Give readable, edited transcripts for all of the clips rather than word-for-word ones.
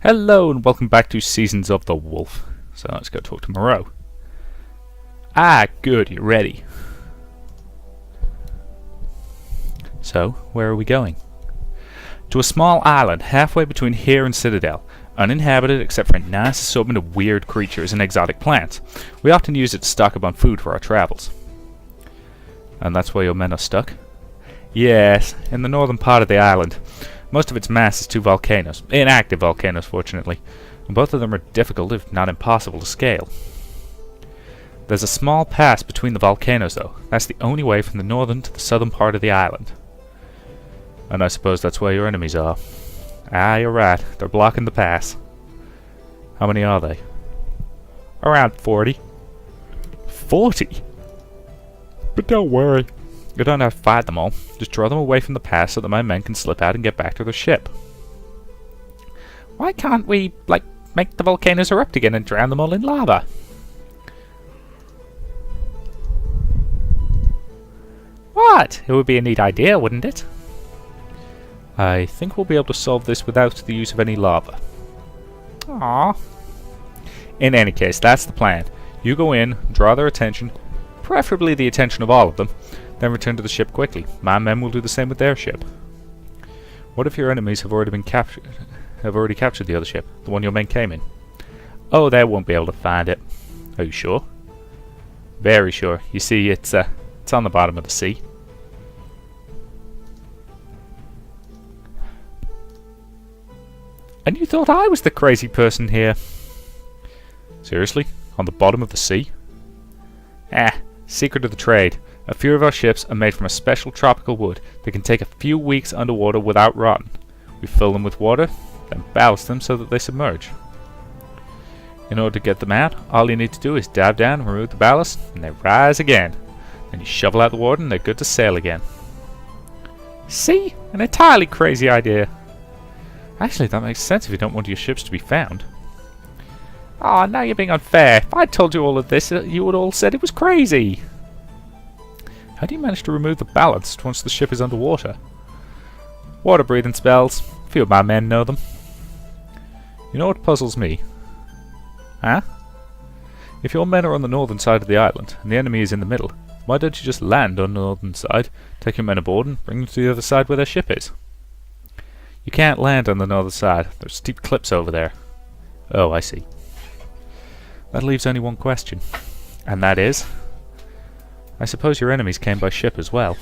Hello and welcome back to Seasons of the Wolf. So let's go talk to Moreau. Ah, good, you're ready. So, where are we going? To a small island halfway between here and Citadel, uninhabited except for a nice assortment of weird creatures and exotic plants. We often use it to stock up on food for our travels. And that's where your men are stuck? Yes, in the northern part of the island. Most of its mass is two volcanoes, inactive volcanoes fortunately, and both of them are difficult if not impossible to scale. There's a small pass between the volcanoes though. That's the only way from the northern to the southern part of the island. And I suppose that's where your enemies are. Ah, you're right, they're blocking the pass. How many are they? Around 40. 40? But don't worry. You don't have to fight them all. Just draw them away from the pass so that my men can slip out and get back to their ship. Why can't we, make the volcanoes erupt again and drown them all in lava? What? It would be a neat idea, wouldn't it? I think we'll be able to solve this without the use of any lava. Aww. In any case, that's the plan. You go in, draw their attention, preferably the attention of all of them, then return to the ship quickly. My men will do the same with their ship. What if your enemies have already captured the other ship, the one your men came in? Oh, they won't be able to find it. Are you sure? Very sure. You see, it's on the bottom of the sea. And you thought I was the crazy person here? Seriously? On the bottom of the sea? Secret of the trade. A few of our ships are made from a special tropical wood that can take a few weeks underwater without rotting. We fill them with water, then ballast them so that they submerge. In order to get them out, all you need to do is dive down and remove the ballast, and they rise again. Then you shovel out the water and they're good to sail again. See? An entirely crazy idea. Actually, that makes sense if you don't want your ships to be found. Ah, now you're being unfair. If I told you all of this, you would all said it was crazy. How do you manage to remove the ballast once the ship is underwater? Water breathing spells. A few of my men know them. You know what puzzles me? Huh? If your men are on the northern side of the island, and the enemy is in the middle, why don't you just land on the northern side, take your men aboard, and bring them to the other side where their ship is? You can't land on the northern side. There's steep cliffs over there. Oh, I see. That leaves only one question. And that is? I suppose your enemies came by ship as well.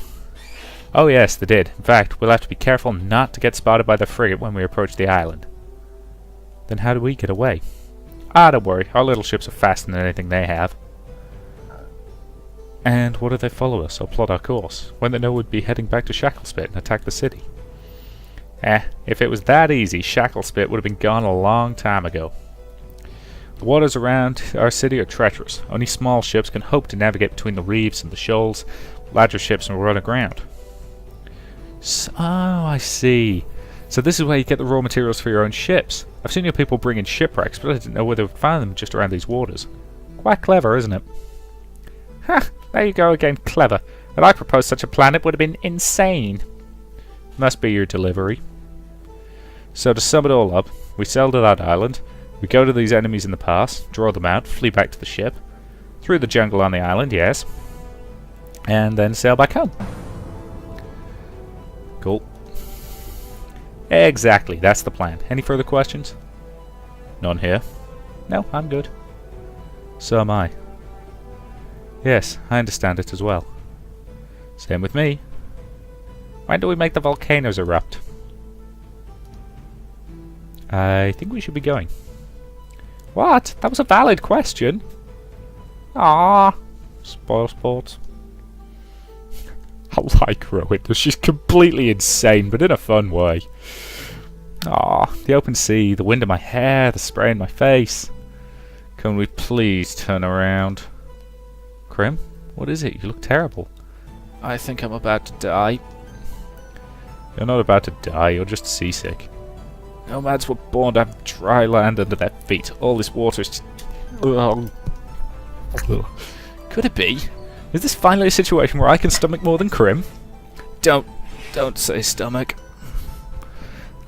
Oh yes, they did. In fact, we'll have to be careful not to get spotted by the frigate when we approach the island. Then how do we get away? Ah, don't worry. Our little ships are faster than anything they have. And what if they follow us or plot our course, when they know we'd be heading back to Shacklespit and attack the city? If it was that easy, Shacklespit would have been gone a long time ago. The waters around our city are treacherous. Only small ships can hope to navigate between the reefs and the shoals. Larger ships will run aground. Oh, I see. So this is where you get the raw materials for your own ships. I've seen your people bring in shipwrecks, but I didn't know where they would find them just around these waters. Quite clever, isn't it? Ha! There you go again, clever. Had I proposed such a plan, it would have been insane. Must be your delivery. So to sum it all up, we sail to that island. We go to these enemies in the pass, draw them out, flee back to the ship, through the jungle on the island, yes, and then sail back home. Cool. Exactly, that's the plan. Any further questions? None here. No, I'm good. So am I. Yes, I understand it as well. Same with me. When do we make the volcanoes erupt? I think we should be going. What? That was a valid question. Ah, spoil sports. I like Rowena. She's completely insane, but in a fun way. Ah, the open sea, the wind in my hair, the spray in my face. Can we please turn around? Krim, what is it? You look terrible. I think I'm about to die. You're not about to die, you're just seasick. Nomads were born to have dry land under their feet. All this water is just... Could it be? Is this finally a situation where I can stomach more than Krim? Don't say stomach.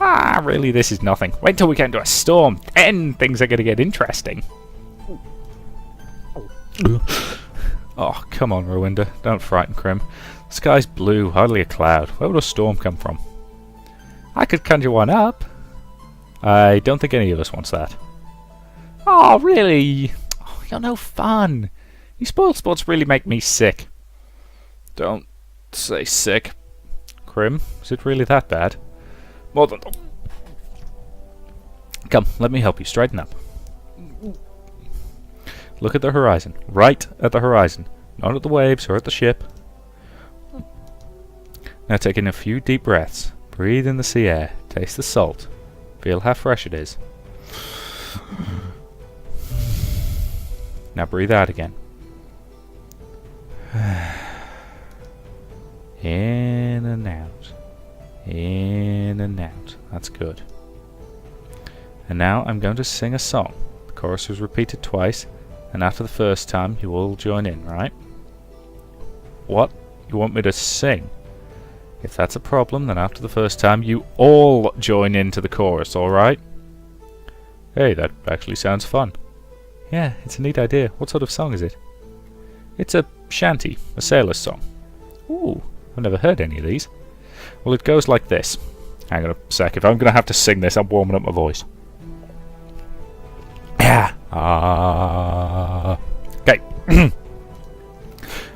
Ah, really, this is nothing. Wait till we get into a storm. Then things are going to get interesting. Oh, come on, Rowinda. Don't frighten Krim. The sky's blue, hardly a cloud. Where would a storm come from? I could conjure one up. I don't think any of us wants that. Oh, really? Oh, you're no fun. You spoiled sports really make me sick. Don't say sick. Krim, is it really that bad? More than... Come, let me help you. Straighten up. Look at the horizon. Right at the horizon. Not at the waves or at the ship. Now take in a few deep breaths. Breathe in the sea air. Taste the salt. Feel how fresh it is. Now breathe out again. In and out. In and out. That's good. And now I'm going to sing a song. The chorus is repeated twice, and after the first time you all join in, right? What? You want me to sing? If that's a problem, then after the first time you all join into the chorus, alright? Hey, that actually sounds fun. Yeah, it's a neat idea. What sort of song is it? It's a shanty, a sailor's song. Ooh, I've never heard any of these. Well, it goes like this. Hang on a sec, if I'm going to have to sing this, I'm warming up my voice. Okay.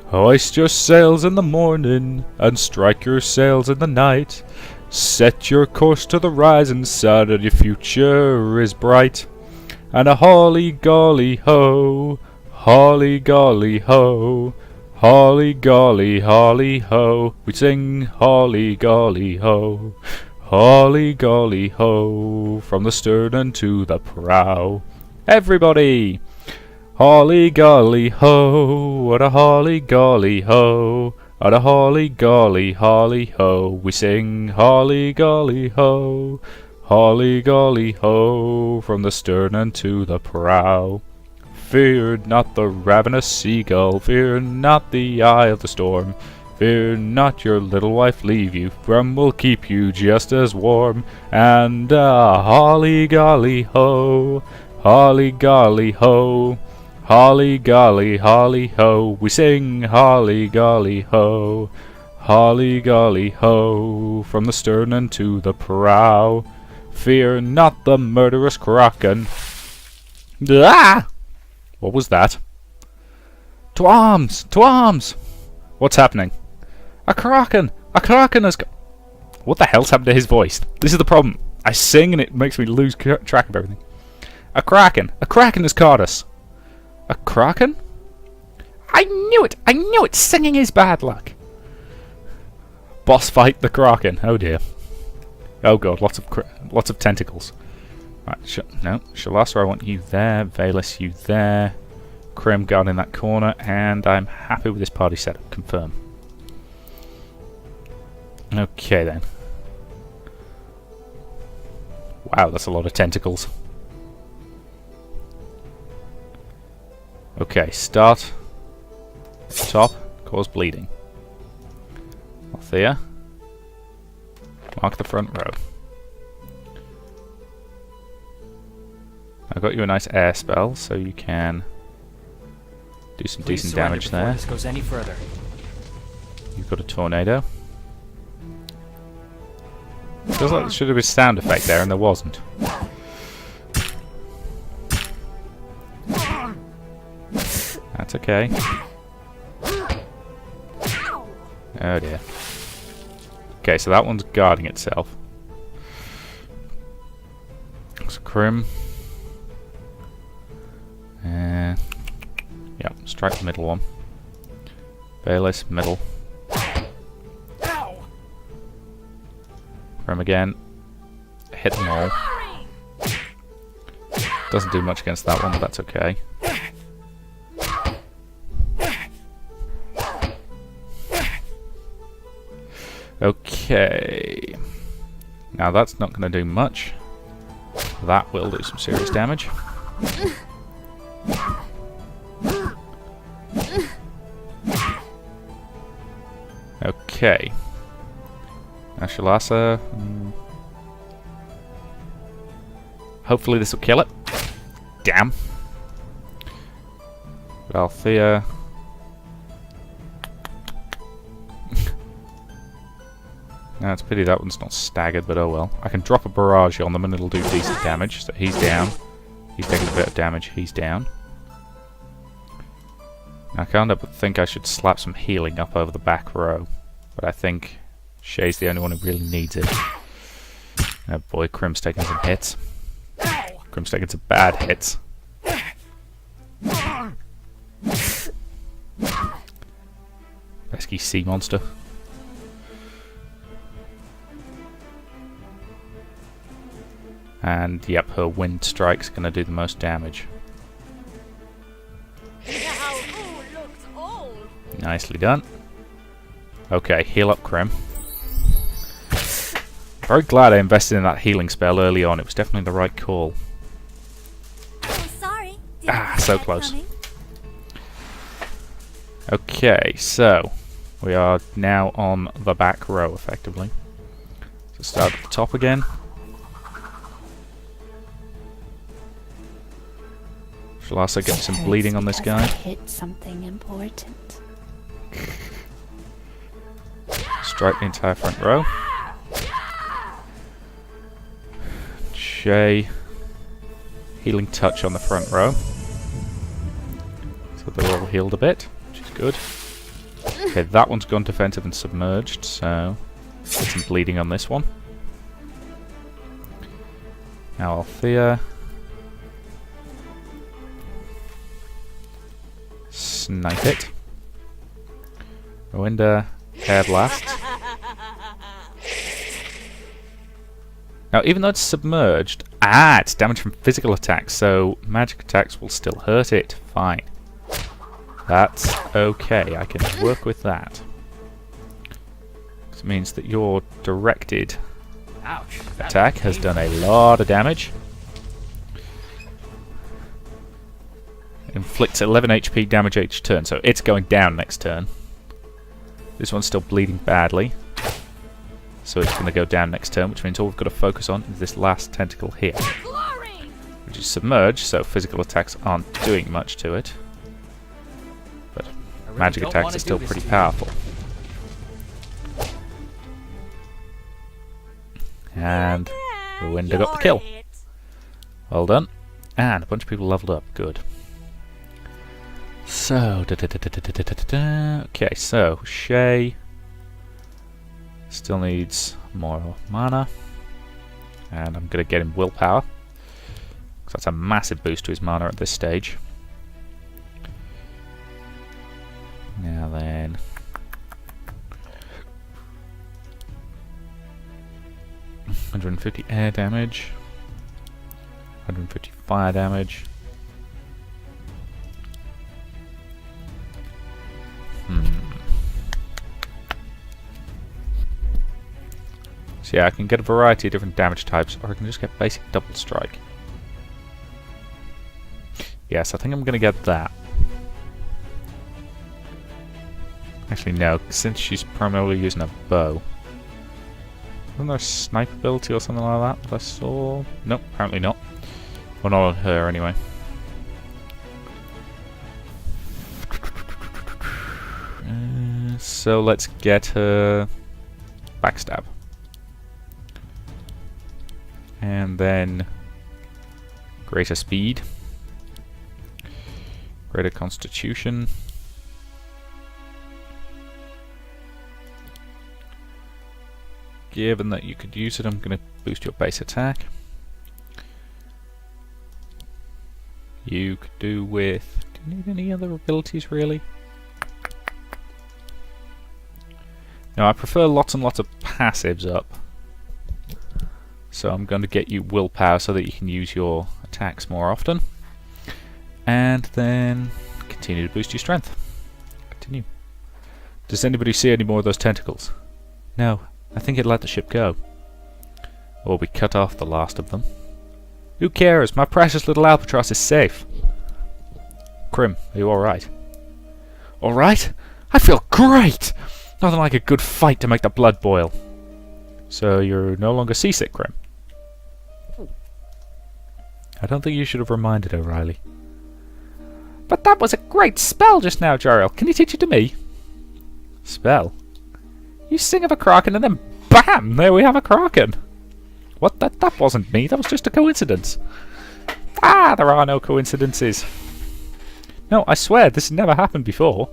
Hoist your sails in the morning, and strike your sails in the night. Set your course to the rising sun, and your future is bright. And a holly golly ho, holly golly ho, holly golly holly ho. We sing holly golly ho, holly golly ho, from the stern and to the prow. Everybody! Holly golly ho, what a holly golly ho, what a holly golly holly ho. We sing holly golly ho, holly golly ho, from the stern and to the prow. Fear not the ravenous seagull, fear not the eye of the storm. Fear not your little wife leave you, Rum will keep you just as warm. And holly golly ho, holly golly ho, holly golly holly ho. We sing holly golly ho, holly golly ho, from the stern and to the prow. Fear not the murderous Kraken. Ah! What was that? To arms! To arms! What's happening? A Kraken! A Kraken has What the hell's happened to his voice? This is the problem. I sing and it makes me lose track of everything. A Kraken! A Kraken has caught us! A Kraken? I knew it! I knew it! Singing is bad luck! Boss fight the Kraken. Oh dear. Oh god, lots of tentacles. Right, no, Shalasa, I want you there. Valus, you there. Krim guard in that corner, and I'm happy with this party setup. Confirm. Okay then. Wow, that's a lot of tentacles. Okay, start. Top, cause bleeding. Althea. Mark the front row. I got you a nice air spell, so you can do some decent damage there. This goes any further. You've got a tornado. Feels like there should have been a sound effect there, and there wasn't. That's okay. Oh dear. Okay, so that one's guarding itself. So Krim. Yeah, strike the middle one. Bayless, middle. Krim again. Hit them all. Doesn't do much against that one, but that's okay. Okay. Now that's not going to do much. That will do some serious damage. Okay. Now Shalasa. Hopefully this will kill it. Damn. Althea. Now it's a pity that one's not staggered, but oh well. I can drop a barrage on them and it'll do decent damage. So he's down. He's taking a bit of damage. He's down. Now I can't help but think I should slap some healing up over the back row. But I think Shay's the only one who really needs it. Oh boy, Crim's taking some hits. Crim's taking some bad hits. Pesky sea monster. And yep, her wind strike's gonna do the most damage. Nicely done. Okay, heal up Crim. Very glad I invested in that healing spell early on. It was definitely the right call. Oh, sorry. So close. Okay, so we are now on the back row effectively. So start at the top again. Shall also get some bleeding on this guy. Hit something important. Strike the entire front row. Shay. Healing touch on the front row. So they're all healed a bit, which is good. Okay, that one's gone defensive and submerged, so get some bleeding on this one. Now Althea. Snipe it. Rowenda, hair blast. Now, even though it's submerged, it's damage from physical attacks, so magic attacks will still hurt it. Fine. That's okay, I can work with that. It means that your directed attack has done a lot of damage. Inflicts 11 HP damage each turn, so it's going down next turn. This one's still bleeding badly, so it's going to go down next turn, which means all we've got to focus on is this last tentacle here, which is submerged, so physical attacks aren't doing much to it, but magic attacks are still pretty powerful. And Rowenda got the kill. Well done. And a bunch of people leveled up. Good. So, okay, so Shay still needs more mana, and I'm going to get him willpower, because that's a massive boost to his mana at this stage. Now then, $150 air damage, 150 fire damage. So yeah, I can get a variety of different damage types, or I can just get basic double strike. Yes, I think I'm going to get that. Actually no, since she's primarily using a bow. Wasn't there a snipe ability or something like that I saw? Nope, apparently not. Well, not on her anyway. So let's get her backstab. And then greater speed, greater constitution, given that you could use it, I'm going to boost your base attack. You could do with, do you need any other abilities really? No, I prefer lots and lots of passives up. So I'm going to get you willpower so that you can use your attacks more often. And then continue to boost your strength. Continue. Does anybody see any more of those tentacles? No, I think it let the ship go. Or we cut off the last of them. Who cares? My precious little albatross is safe. Crim, are you alright? Alright? I feel great! Nothing like a good fight to make the blood boil. So you're no longer seasick, Crim? I don't think you should have reminded her, Riley. But that was a great spell just now, Jariel. Can you teach it to me? Spell? You sing of a Kraken and then BAM! There we have a Kraken! What? That wasn't me. That was just a coincidence. Ah, there are no coincidences. No, I swear, this has never happened before.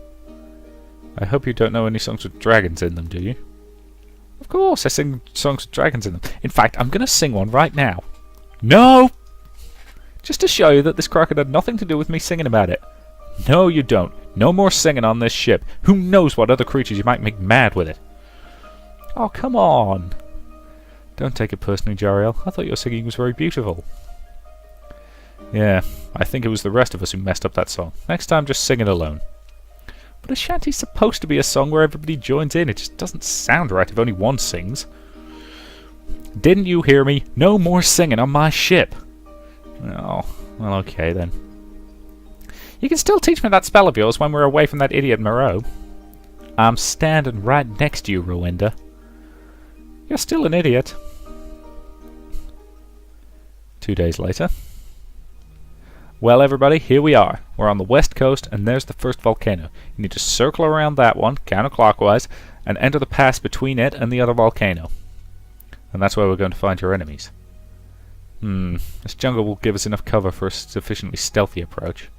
I hope you don't know any songs with dragons in them, do you? Of course, I sing songs with dragons in them. In fact, I'm going to sing one right now. No! Just to show you that this Kraken had nothing to do with me singing about it. No, you don't. No more singing on this ship. Who knows what other creatures you might make mad with it. Oh, come on. Don't take it personally, Jariel. I thought your singing was very beautiful. Yeah, I think it was the rest of us who messed up that song. Next time, just sing it alone. But a shanty's supposed to be a song where everybody joins in. It just doesn't sound right if only one sings. Didn't you hear me? No more singing on my ship. Oh, well, okay then. You can still teach me that spell of yours when we're away from that idiot Moreau. I'm standing right next to you, Rowenda. You're still an idiot. 2 days later. Well, everybody, here we are. We're on the west coast, and there's the first volcano. You need to circle around that one, counterclockwise, and enter the pass between it and the other volcano. And that's where we're going to find your enemies. This jungle will give us enough cover for a sufficiently stealthy approach.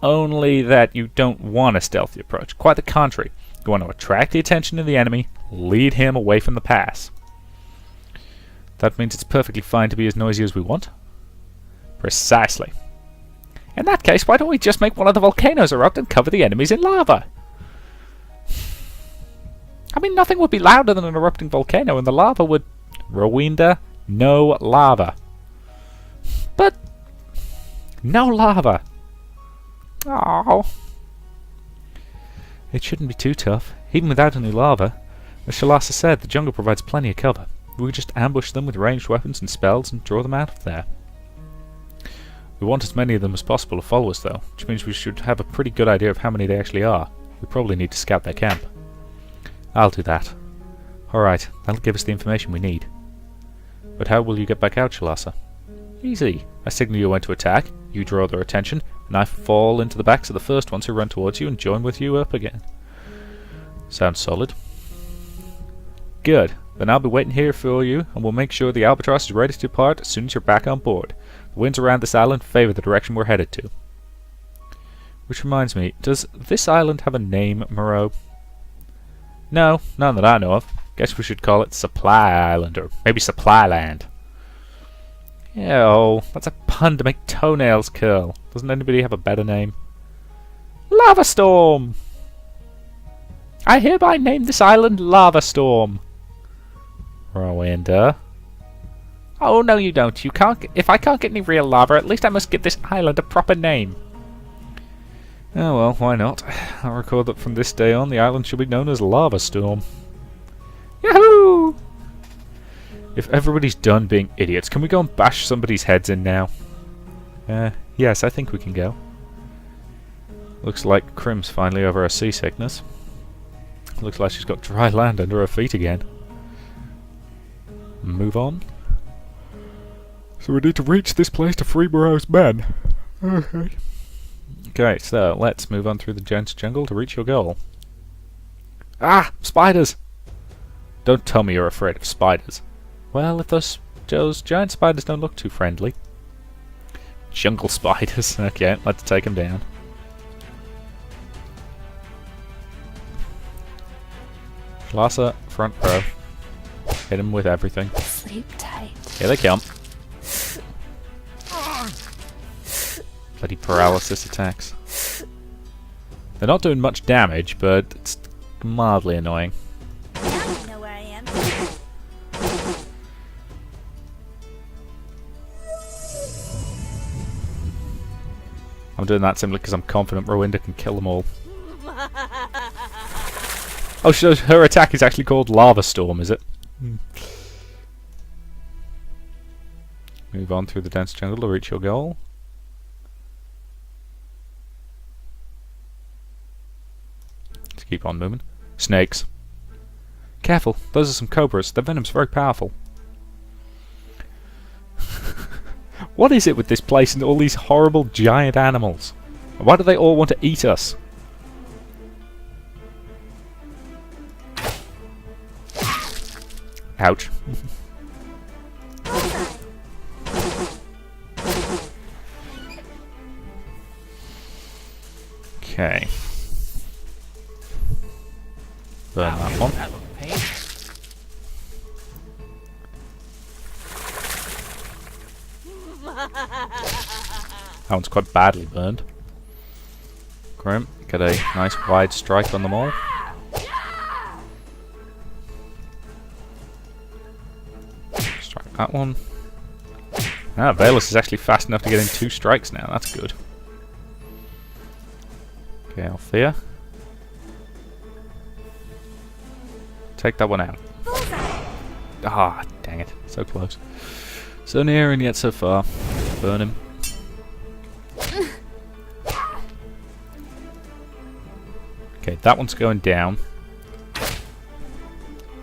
Only that you don't want a stealthy approach. Quite the contrary. You want to attract the attention of the enemy, lead him away from the pass. That means it's perfectly fine to be as noisy as we want? Precisely. In that case, why don't we just make one of the volcanoes erupt and cover the enemies in lava? I mean, nothing would be louder than an erupting volcano, and the lava would... Rowenda, no lava. But... no lava. Oh. It shouldn't be too tough, even without any lava. As Shalasa said, the jungle provides plenty of cover. We could just ambush them with ranged weapons and spells and draw them out of there. We want as many of them as possible to follow us though, which means we should have a pretty good idea of how many they actually are. We probably need to scout their camp. I'll do that. Alright, that'll give us the information we need. But how will you get back out, Shalasa? Easy. I signal you when to attack, you draw their attention, and I fall into the backs of the first ones who run towards you and join with you up again. Sounds solid. Good. Then I'll be waiting here for you, and we'll make sure the Albatross is ready to depart as soon as you're back on board. The winds around this island favour the direction we're headed to. Which reminds me, does this island have a name, Moreau? No, none that I know of. Guess we should call it Supply Island, or maybe Supply Land. Yeah, oh, that's a pun to make toenails curl. Doesn't anybody have a better name? Lava Storm! I hereby name this island Lava Storm. Rowenda. Oh, no you don't. You can't. If I can't get any real lava, at least I must give this island a proper name. Oh well, why not? I'll record that from this day on, the island shall be known as Lava Storm. Yahoo! If everybody's done being idiots, can we go and bash somebody's heads in now? Yes, I think we can go. Looks like Crim's finally over her seasickness. Looks like she's got dry land under her feet again. Move on. So we need to reach this place to free Moreau's men. Okay, so let's move on through the dense jungle to reach your goal. Ah! Spiders! Don't tell me you're afraid of spiders. Well, if those giant spiders don't look too friendly. Jungle spiders. Okay, let's take them down. Shalasa, front row. Hit him with everything. Sleep tight. Here they come. Bloody paralysis attacks. They're not doing much damage, but it's mildly annoying. Now you know where I am. I'm doing that simply because I'm confident Rowenda can kill them all. Oh, so her attack is actually called Lava Storm, is it? Move on through the dense jungle to reach your goal. Let's keep on moving. Snakes. Careful, those are some cobras. Their venom's very powerful. What is it with this place and all these horrible giant animals? Why do they all want to eat us? Ouch. Okay. Burn that one. That looked painful. That one's quite badly burned. Grim, get a nice wide strike on them all. Strike that one. Ah, Valus is actually fast enough to get in 2 strikes now. That's good. Okay, Althea. Take that one out. Ah, dang it. So close. So near and yet so far. Burn him. Okay, that one's going down.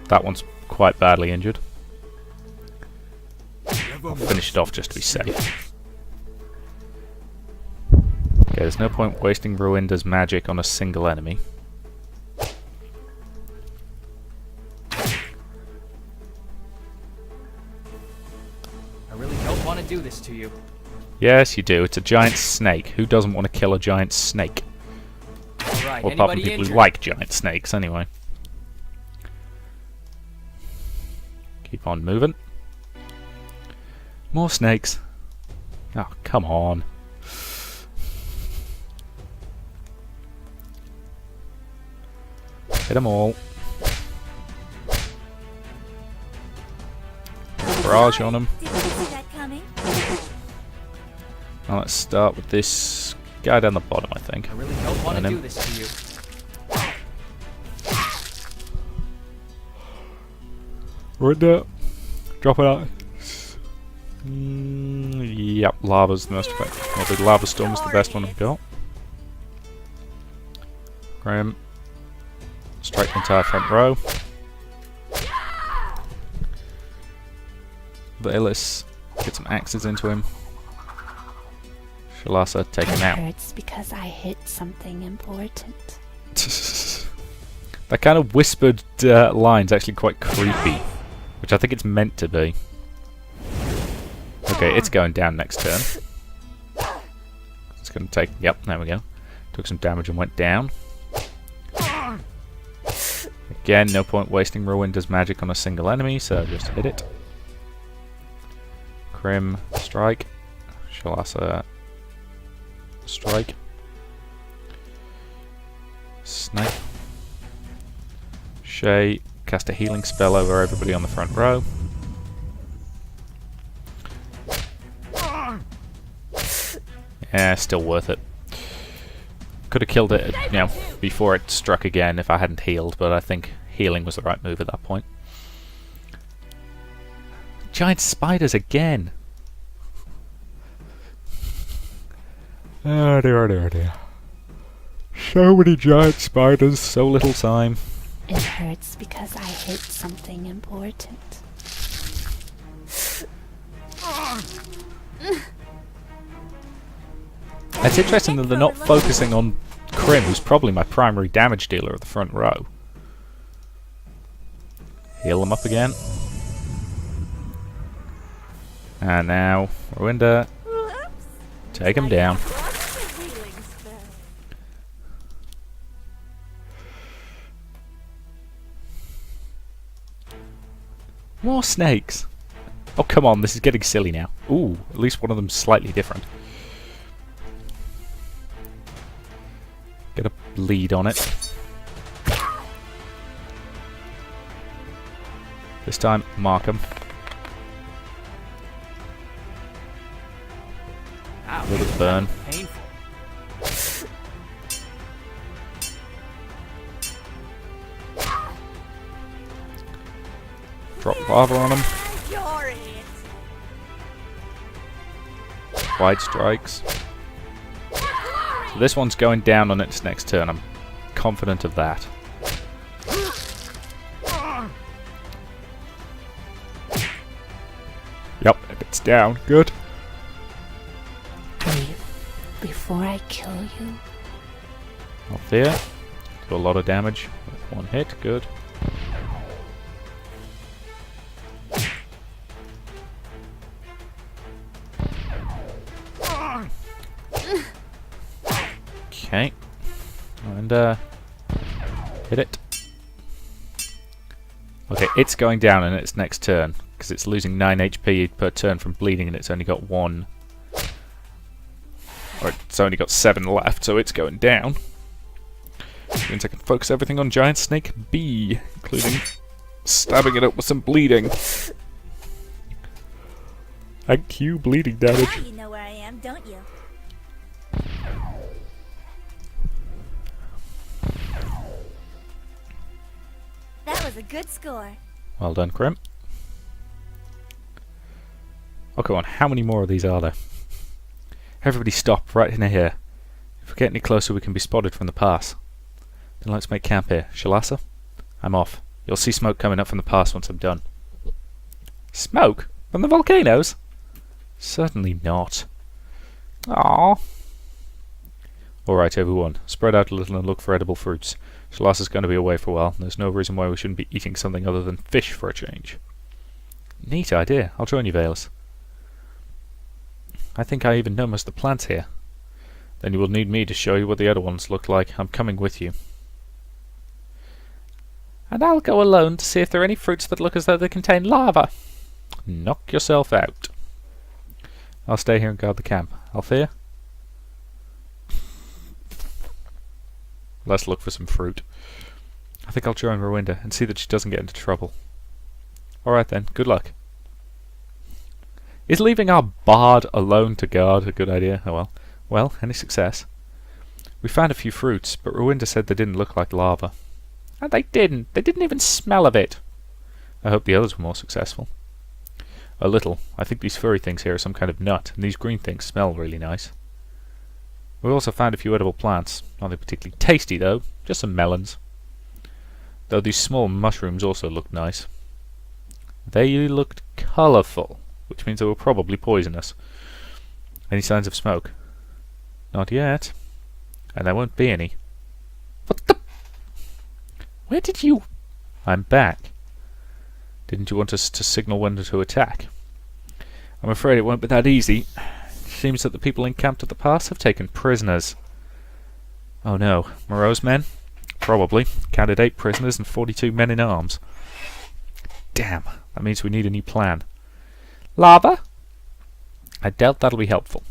That one's quite badly injured. I'll finish it off just to be safe. Okay, there's no point wasting Ruinda's magic on a single enemy. I really don't want to do this to you. Yes, you do. It's a giant snake. Who doesn't want to kill a giant snake? Alright, Well, apart from anybody people injured? who like giant snakes, anyway. Keep on moving. More snakes. Oh, come on. Hit them all. Barrage on them. Didn't see that coming. Now let's start with this guy down the bottom, I think. I really don't want to Burn do him. this to you. Ruinda. Drop it out. Yep, lava's the most effective. Well, the lava storm is the best one I've got. Graham. Strike the entire front row. Valus. Get some axes into him. Shalasa, take him It out. hurts because I hit something important. That kind of whispered line's actually quite creepy. Which I think it's meant to be. Okay, it's going down next turn. It's going to take... Yep, there we go. Took some damage and went down. Again, no point wasting Ruinda's magic on a single enemy, so just hit it. Crim, strike. Shalasa, strike. Snake. Shay, cast a healing spell over everybody on the front row. Yeah, still worth it. Could have killed it, you know, before it struck again if I hadn't healed, but I think healing was the right move at that point. Giant spiders again! Oh dear, oh dear, oh dear. So many giant spiders, so little time. It hurts because I hit something important. It's interesting that they're not focusing on Crim, who's probably my primary damage dealer at the front row. Heal them up again. And now, Ruinda, take him down. More snakes! Oh, come on, this is getting silly now. Ooh, at least one of them's slightly different. Get a bleed on it. This time, mark him. Ow, Let it burn. painful. Drop lava on him. You're it. Wide strikes. So this one's going down on its next turn. I'm confident of that. Yep, it's down. Good. before I kill you? Althea, do a lot of damage with one hit. Good. Okay. And hit it. Okay, it's going down in its next turn because it's losing 9 HP per turn from bleeding, and it's only got 1. Or it's only got 7 left, so it's going down. Which means I can focus everything on Giant Snake B, including stabbing it up with some bleeding. Thank you, bleeding damage. Now you know where I am, don't you? That was a good score. Well done, Crim. Okay, on. How many more of these are there? Everybody stop right in here. If we get any closer, we can be spotted from the pass. Then let's make camp here. Shalasa, I'm off. You'll see smoke coming up from the pass once I'm done. Smoke? From the volcanoes? Certainly not. Aww. Alright, everyone. Spread out a little and look for edible fruits. Shalasa's going to be away for a while. There's no reason why we shouldn't be eating something other than fish for a change. Neat idea. I'll join you, Valus. I think I even know most of the plants here. Then you will need me to show you what the other ones look like. I'm coming with you. And I'll go alone to see if there are any fruits that look as though they contain lava. Knock yourself out. I'll stay here and guard the camp. Althea? Let's look for some fruit. I think I'll join Rowinda and see that she doesn't get into trouble. Alright then, good luck. Is leaving our bard alone to guard a good idea? Oh well. Well, any success. We found a few fruits, but Rowinda said they didn't look like lava. And they didn't. They didn't even smell of it. I hope the others were more successful. A little. I think these furry things here are some kind of nut, and these green things smell really nice. We also found a few edible plants. Nothing particularly tasty though, just some melons. Though these small mushrooms also looked nice. They looked colourful, which means they were probably poisonous. Any signs of smoke? Not yet. And there won't be any. What the? Where did you... I'm back. Didn't you want us to signal when to attack? I'm afraid it won't be that easy. Seems that the people encamped at the pass have taken prisoners. Oh no, Moreau's men? Probably. Counted 8 prisoners and 42 men in arms. Damn, that means we need a new plan. Lava? I doubt that'll be helpful.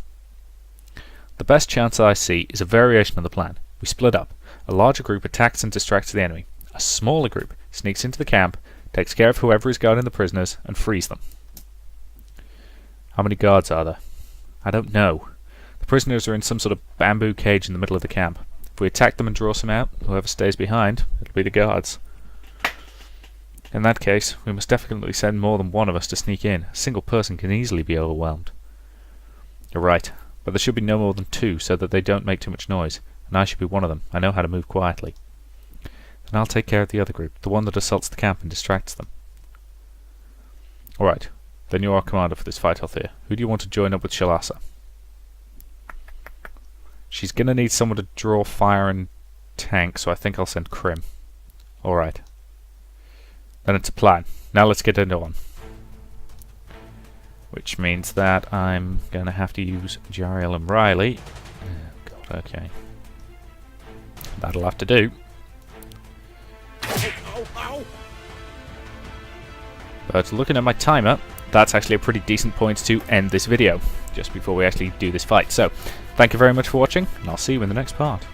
The best chance I see is a variation of the plan. We split up. A larger group attacks and distracts the enemy. A smaller group sneaks into the camp, takes care of whoever is guarding the prisoners, and frees them. How many guards are there? I don't know. The prisoners are in some sort of bamboo cage in the middle of the camp. If we attack them and draw some out, whoever stays behind, it'll be the guards. In that case, we must definitely send more than one of us to sneak in. A single person can easily be overwhelmed. You're right, but there should be no more than 2 so that they don't make too much noise, and I should be one of them. I know how to move quietly. Then I'll take care of the other group, the one that assaults the camp and distracts them. Alright, then you're our commander for this fight, Althea. Who do you want to join up with Shalasa? She's gonna need someone to draw fire and tank, so I think I'll send Crim. Alright. Then it's a plan. Now let's get into one. Which means that I'm gonna have to use Jariel and Riley. Oh god, okay. That'll have to do. But looking at my timer, that's actually a pretty decent point to end this video, just before we actually do this fight. So, thank you very much for watching, and I'll see you in the next part.